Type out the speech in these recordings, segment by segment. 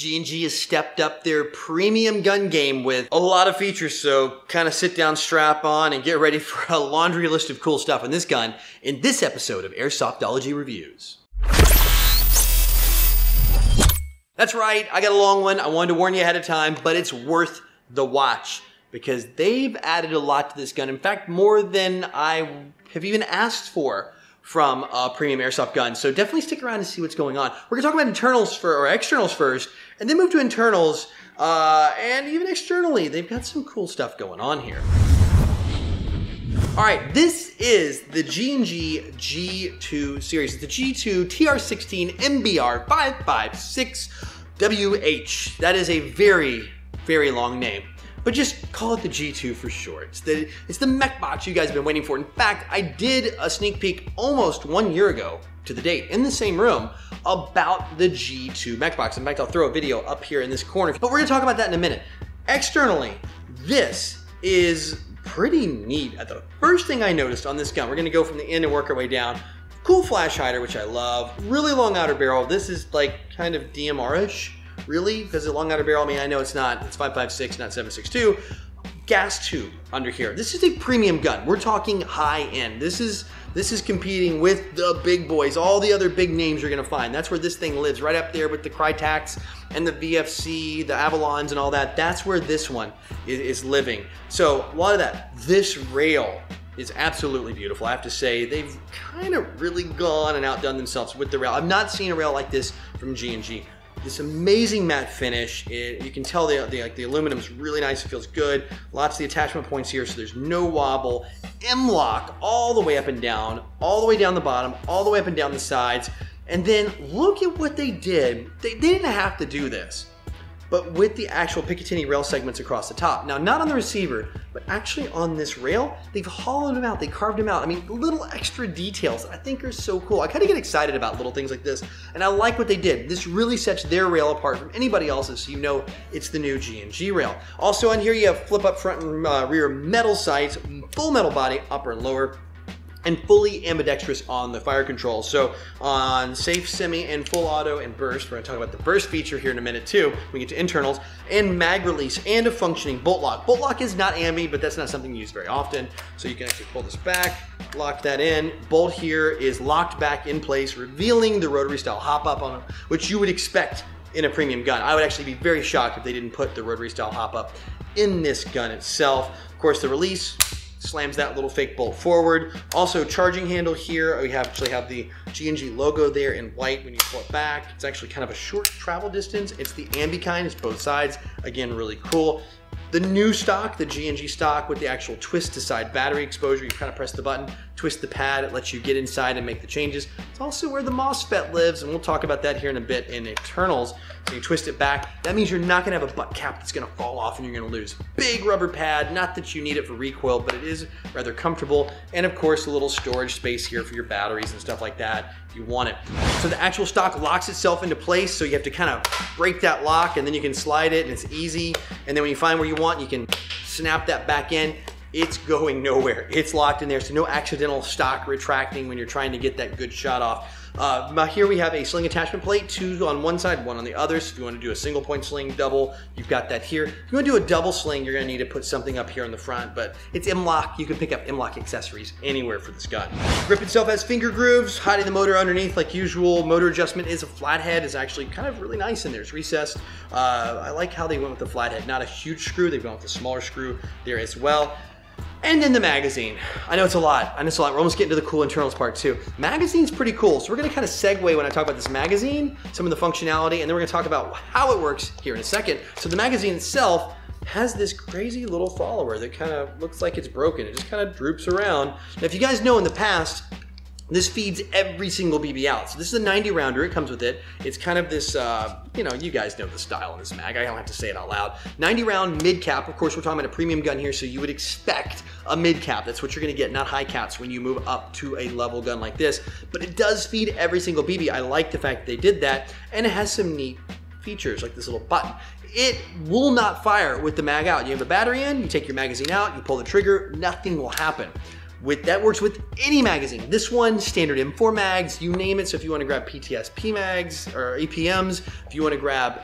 G&G has stepped up their premium gun game with a lot of features, so kind of sit down, strap on, and get ready for a laundry list of cool stuff in this gun in this episode of Airsoftology Reviews. That's right, I got a long one. I wanted to warn you ahead of time, but it's worth the watch because they've added a lot to this gun. In fact, more than I have even asked for from a premium airsoft gun. So definitely stick around and see what's going on. We're gonna talk about externals first, and then move to internals, and even externally, they've got some cool stuff going on here. All right, this is the G&G G2 series. It's the G2 TR16 MBR 556WH. That is a very, very long name, but just call it the G2 for short. It's the mech box you guys have been waiting for. In fact, I did a sneak peek almost 1 year ago to the date in the same room about the G2 mech box. In fact, I'll throw a video up here in this corner, but we're gonna talk about that in a minute. Externally, this is pretty neat. The first thing I noticed on this gun, we're gonna go from the end and work our way down. Cool flash hider, which I love. Really long outer barrel. This is like kind of DMR-ish. Really? Because the long outer barrel, I mean, I know it's not, it's 5.56, not 7.62. Gas tube under here. This is a premium gun. We're talking high end. This is competing with the big boys, all the other big names you're gonna find. That's where this thing lives, right up there with the Crytacs and the VFC, the Avalons and all that. That's where this one is living. So a lot of that. This rail is absolutely beautiful. I have to say, they've kind of really gone and outdone themselves with the rail. I've not seen a rail like this from G&G. This amazing matte finish. You can tell the aluminum's really nice. It feels good. Lots of the attachment points here, so there's no wobble. M-lock all the way up and down, all the way down the bottom, all the way up and down the sides. And then look at what they did. They didn't have to do this, but with the actual Picatinny rail segments across the top. Now, not on the receiver, but actually on this rail, they've hollowed them out, they carved them out. I mean, little extra details that I think are so cool. I kind of get excited about little things like this, and I like what they did. This really sets their rail apart from anybody else's, so you know it's the new G&G rail. Also on here, you have flip up front and rear metal sights, full metal body, upper and lower, and fully ambidextrous on the fire controls. So on safe, semi, and full auto and burst, we're gonna talk about the burst feature here in a minute too. We get to internals, and mag release, and a functioning bolt lock. Bolt lock is not ambi, but that's not something you use very often. So you can actually pull this back, lock that in. Bolt here is locked back in place, revealing the rotary style hop up on it, which you would expect in a premium gun. I would actually be very shocked if they didn't put the rotary style hop up in this gun itself. Of course, the release slams that little fake bolt forward. Also, charging handle here. We actually have the G&G logo there in white when you pull it back. It's actually kind of a short travel distance. It's the ambi kind, it's both sides. Again, really cool. The new stock, the G&G stock with the actual twist to side battery exposure, you kind of press the button, twist the pad, it lets you get inside and make the changes. It's also where the MOSFET lives, and we'll talk about that here in a bit in internals. So you twist it back. That means you're not gonna have a butt cap that's gonna fall off and you're gonna lose. Big rubber pad, not that you need it for recoil, but it is rather comfortable. And of course, a little storage space here for your batteries and stuff like that if you want it. So the actual stock locks itself into place, so you have to kind of break that lock and then you can slide it and it's easy. And then when you find where you want, you can snap that back in. It's going nowhere. It's locked in there, so no accidental stock retracting when you're trying to get that good shot off. Here we have a sling attachment plate, two on one side, one on the other. So if you want to do a single point sling, double, you've got that here. If you want to do a double sling, you're going to need to put something up here on the front, but it's M-lock. You can pick up M-lock accessories anywhere for this gun. Grip itself has finger grooves, hiding the motor underneath like usual. Motor adjustment is a flathead, is actually kind of really nice in there. It's recessed. I like how they went with the flathead. Not a huge screw, they've gone with a smaller screw there as well. And then the magazine. I know it's a lot. I know it's a lot. We're almost getting to the cool internals part too. Magazine's pretty cool. So we're gonna kind of segue when I talk about this magazine, some of the functionality, and then we're gonna talk about how it works here in a second. So the magazine itself has this crazy little follower that kind of looks like it's broken. It just kind of droops around. Now, if you guys know in the past, this feeds every single BB out. So this is a 90 rounder, it comes with it. It's kind of this, you know, you guys know the style in this mag, I don't have to say it out loud. 90 round mid cap, of course we're talking about a premium gun here, so you would expect a mid cap. That's what you're gonna get, not high caps when you move up to a level gun like this. But it does feed every single BB. I like the fact that they did that, and it has some neat features like this little button. It will not fire with the mag out. You have a battery in, you take your magazine out, you pull the trigger, nothing will happen. That works with any magazine. This one, standard M4 mags, you name it. So if you want to grab PTSP mags or APMs, if you want to grab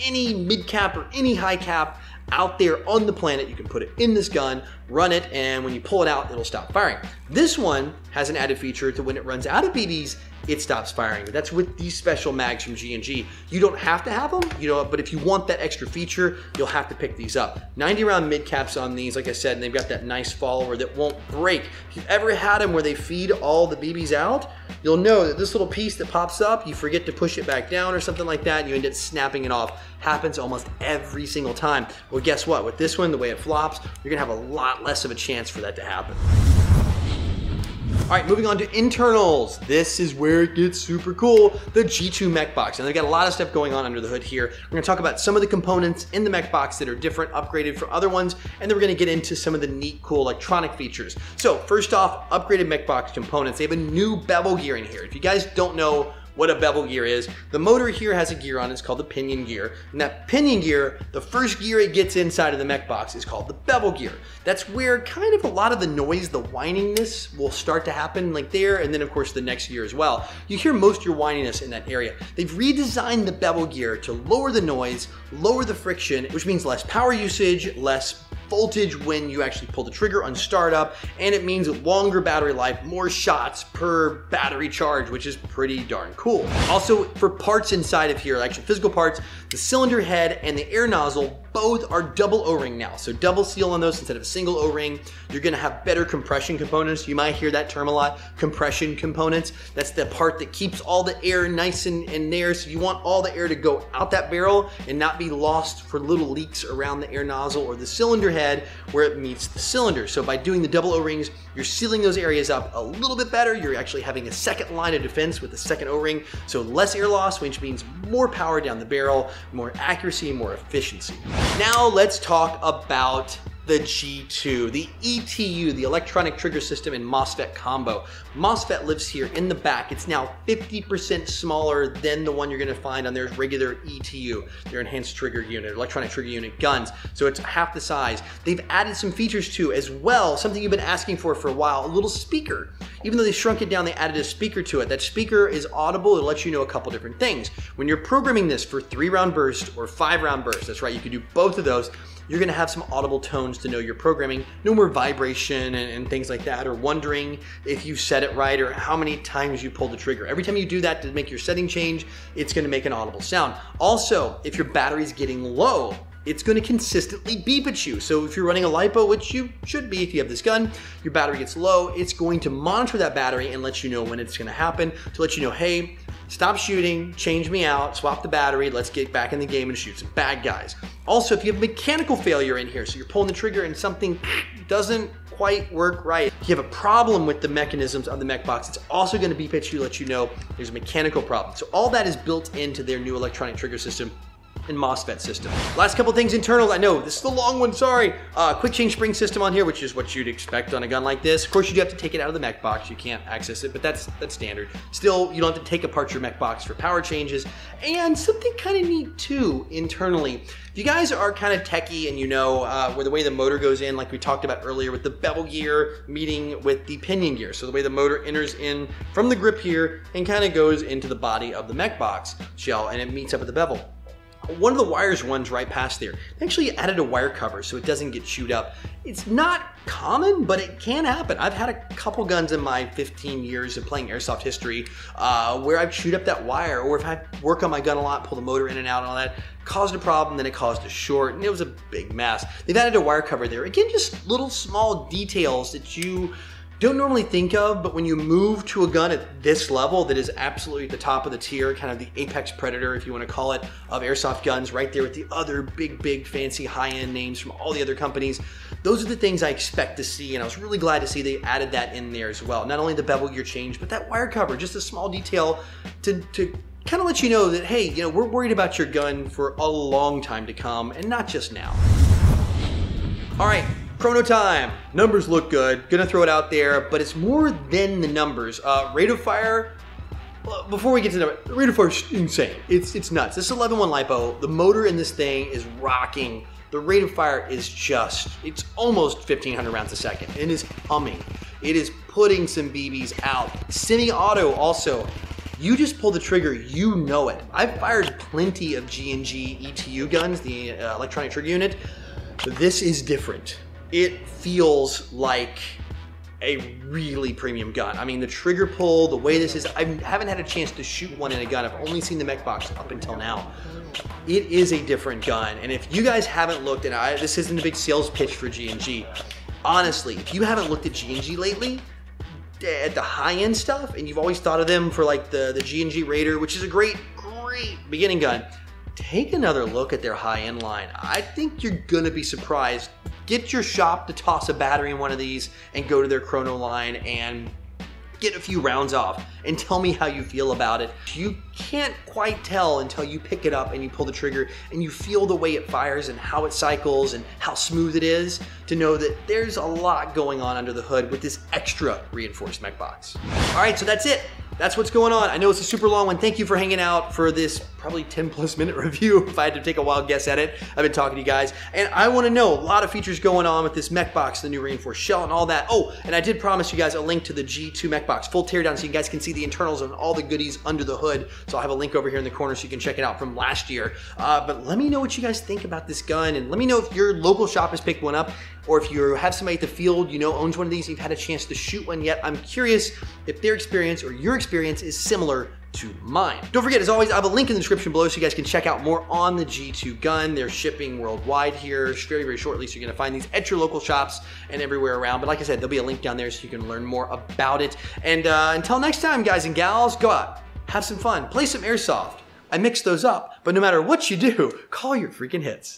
any mid cap or any high cap out there on the planet, you can put it in this gun, run it, and when you pull it out, it'll stop firing. This one has an added feature to when it runs out of BBs, it stops firing. That's with these special mags from G&G. You don't have to have them, but if you want that extra feature, you'll have to pick these up. 90 round mid caps on these, like I said, and they've got that nice follower that won't break. If you've ever had them where they feed all the BBs out, you'll know that this little piece that pops up, you forget to push it back down or something like that, and you end up snapping it off. Happens almost every single time. Well, guess what? With this one, the way it flops, you're gonna have a lot less of a chance for that to happen. All right, moving on to internals. This is where it gets super cool, the G2 mech box. And they've got a lot of stuff going on under the hood here. We're gonna talk about some of the components in the mech box that are different, upgraded from other ones, and then we're gonna get into some of the neat, cool electronic features. So first off, upgraded mech box components. They have a new bevel gear in here. If you guys don't know what a bevel gear is, the motor here has a gear on it. It's called the pinion gear. And that pinion gear, the first gear it gets inside of the mech box is called the bevel gear. That's where kind of a lot of the noise, the whininess will start to happen like there, and then of course the next gear as well. You hear most of your whininess in that area. They've redesigned the bevel gear to lower the noise, lower the friction, which means less power usage, less voltage when you actually pull the trigger on startup, and it means longer battery life, more shots per battery charge, which is pretty darn cool. Also, for parts inside of here, actual physical parts, the cylinder head and the air nozzle both are double O-ring now. So double seal on those instead of a single O-ring. You're gonna have better compression components. You might hear that term a lot, compression components. That's the part that keeps all the air nice and there. So you want all the air to go out that barrel and not be lost for little leaks around the air nozzle or the cylinder head where it meets the cylinder. So by doing the double O-rings, you're sealing those areas up a little bit better. You're actually having a second line of defense with the second O-ring. So less air loss, which means more power down the barrel, more accuracy, more efficiency. Now let's talk about the G2, the ETU, the electronic trigger system and MOSFET combo. MOSFET lives here in the back. It's now 50% smaller than the one you're gonna find on their regular ETU, their enhanced trigger unit, electronic trigger unit guns. So it's half the size. They've added some features too as well, something you've been asking for a while, a little speaker. Even though they shrunk it down, they added a speaker to it. That speaker is audible. It'll let you know a couple different things. When you're programming this for 3-round burst or 5-round burst, that's right, you can do both of those. You're gonna have some audible tones to know you're programming. No more vibration and things like that, or wondering if you set it right or how many times you pull the trigger. Every time you do that to make your setting change, it's gonna make an audible sound. Also, if your battery's getting low, it's gonna consistently beep at you. So if you're running a LiPo, which you should be if you have this gun, your battery gets low, it's going to monitor that battery and let you know when it's gonna happen, to let you know, hey, stop shooting, change me out, swap the battery, let's get back in the game and shoot some bad guys. Also, if you have mechanical failure in here, so you're pulling the trigger and something doesn't quite work right, if you have a problem with the mechanisms of the mech box, it's also gonna beep at you, let you know there's a mechanical problem. So all that is built into their new electronic trigger system and MOSFET system. Last couple things internal. I know this is the long one, sorry. Quick change spring system on here, which is what you'd expect on a gun like this. Of course, you do have to take it out of the mech box. You can't access it, but that's standard. Still, you don't have to take apart your mech box for power changes. And something kind of neat too, internally. If you guys are kind of techie and you know where the way the motor goes in, like we talked about earlier with the bevel gear meeting with the pinion gear. So the way the motor enters in from the grip here and kind of goes into the body of the mech box shell and it meets up with the bevel. One of the wires runs right past there. They actually added a wire cover so it doesn't get chewed up. It's not common, but it can happen. I've had a couple guns in my 15 years of playing airsoft history where I've chewed up that wire, or if I work on my gun a lot, pull the motor in and out and all that, caused a problem, then it caused a short, and it was a big mess. They've added a wire cover there. Again, just little small details that you don't normally think of, but when you move to a gun at this level that is absolutely at the top of the tier, kind of the apex predator, if you want to call it, of airsoft guns, right there with the other big, fancy high-end names from all the other companies, those are the things I expect to see, and I was really glad to see they added that in there as well. Not only the bevel gear change, but that wire cover, just a small detail to kind of let you know that, hey, you know, we're worried about your gun for a long time to come, and not just now. All right. Chrono time. Numbers look good. Gonna throw it out there, but it's more than the numbers. Rate of fire, before we get to the number, rate of fire is insane. It's nuts. This 11-1 LiPo, the motor in this thing is rocking. The rate of fire is just, it's almost 1,500 rounds a second. It is humming. It is putting some BBs out. Semi-auto also. You just pull the trigger, you know it. I've fired plenty of G&G ETU guns, the electronic trigger unit. This is different. It feels like a really premium gun. I mean, the trigger pull, the way this is, I haven't had a chance to shoot one in a gun. I've only seen the mech box up until now. It is a different gun. And if you guys haven't looked at, this isn't a big sales pitch for G&G. Honestly, if you haven't looked at G&G lately, at the high-end stuff, and you've always thought of them for like the G&G Raider, which is a great beginning gun, take another look at their high-end line. I think you're gonna be surprised. Get your shop to toss a battery in one of these and go to their chrono line and get a few rounds off and tell me how you feel about it. You can't quite tell until you pick it up and you pull the trigger and you feel the way it fires and how it cycles and how smooth it is to know that there's a lot going on under the hood with this extra reinforced mech box. All right, so that's it. That's what's going on. I know it's a super long one. Thank you for hanging out for this probably 10+ minute review if I had to take a wild guess at it. I've been talking to you guys, and I want to know a lot of features going on with this mech box, the new reinforced shell and all that. Oh, and I did promise you guys a link to the G2 mech box, full teardown, so you guys can see the internals and all the goodies under the hood. So I'll have a link over here in the corner so you can check it out from last year. But let me know what you guys think about this gun, and let me know if your local shop has picked one up, or if you have somebody at the field you know owns one of these and you've had a chance to shoot one yet. I'm curious if their experience or your experience is similar to mine. Don't forget, as always, I have a link in the description below so you guys can check out more on the G2 gun. They're shipping worldwide here very shortly, so you're gonna find these at your local shops and everywhere around. But like I said, there'll be a link down there so you can learn more about it. And until next time, guys and gals, go out, have some fun, play some airsoft. I mix those up, but no matter what you do, call your freaking hits.